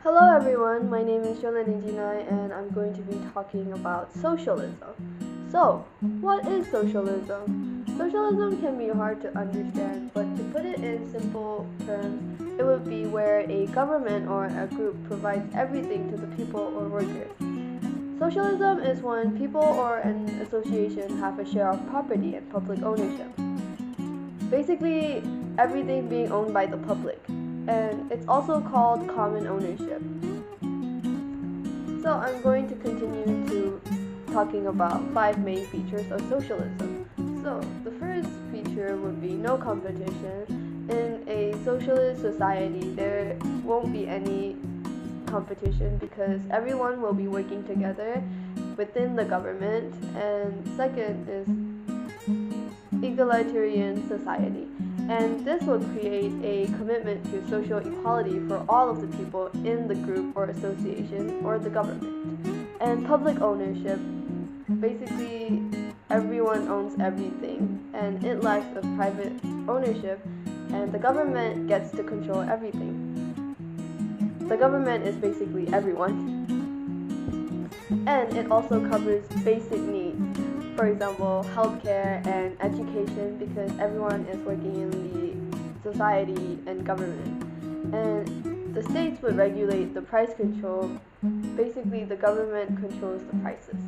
Hello everyone, my name is Shun Lett and I'm going to be talking about socialism. So, what is socialism? Socialism can be hard to understand, but to put it in simple terms, it would be where a government or a group provides everything to the people or workers. Socialism is when people or an association have a share of property and public ownership. Basically, everything being owned by the public, and it's also called common ownership. So I'm going to continue to talking about 5 main features of socialism. So the first feature would be no competition. In a socialist society, there won't be any competition because everyone will be working together within the government. And second is egalitarian society, and this will create a commitment to social equality for all of the people in the group or association or the government. And public ownership, basically everyone owns everything and it lacks of private ownership, and the government gets to control everything. The government is basically everyone. And it also covers basic needs. For example, healthcare and education, because everyone is working in the society and government. And the states would regulate the price control. Basically, the government controls the prices.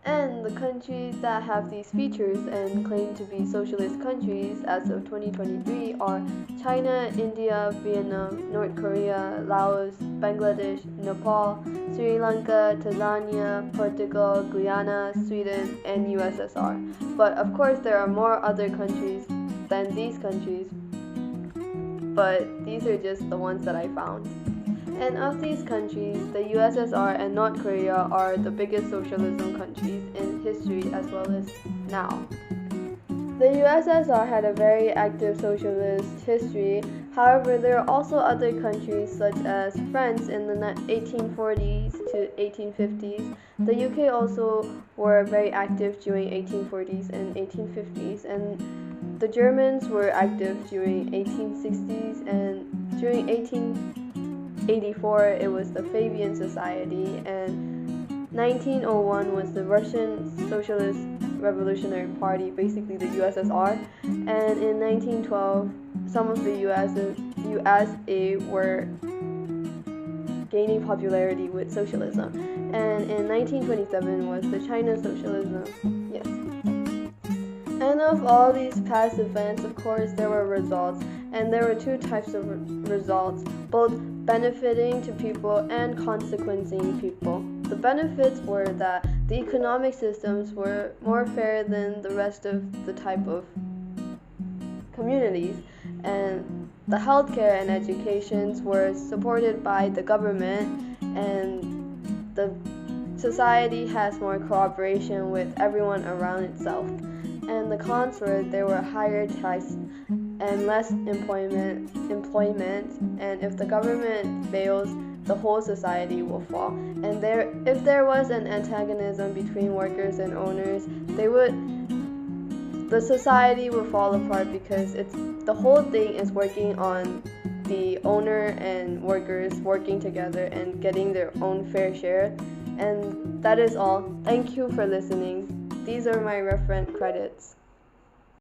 And the countries that have these features and claim to be socialist countries as of 2023 are China, India, Vietnam, North Korea, Laos, Bangladesh, Nepal, Sri Lanka, Tanzania, Portugal, Guyana, Sweden, and USSR. But of course there are more other countries than these countries, but these are just the ones that I found. And of these countries, the USSR and North Korea are the biggest socialism countries in history as well as now. The USSR had a very active socialist history. However, there are also other countries such as France in the 1840s to 1850s. The UK also were very active during 1840s and 1850s, and the Germans were active during 1860s, and during 1884 it was the Fabian Society, and 1901 was the Russian Socialist Revolutionary Party, basically the USSR, and in 1912 some of the USA were gaining popularity with socialism, and in 1927 was the China socialism. Yes. And of all these past events, of course, there were results, and there were 2 types of results, both benefiting to people and consequencing people. The benefits were that the economic systems were more fair than the rest of the type of communities, and the healthcare and educations were supported by the government, and the society has more cooperation with everyone around itself. And the cons were there were higher taxes and less employment, and if the government fails, the whole society will fall. And if there was an antagonism between workers and owners, the society would fall apart, because the whole thing is working on the owner and workers working together and getting their own fair share. And that is all. Thank you for listening. These are my reference credits.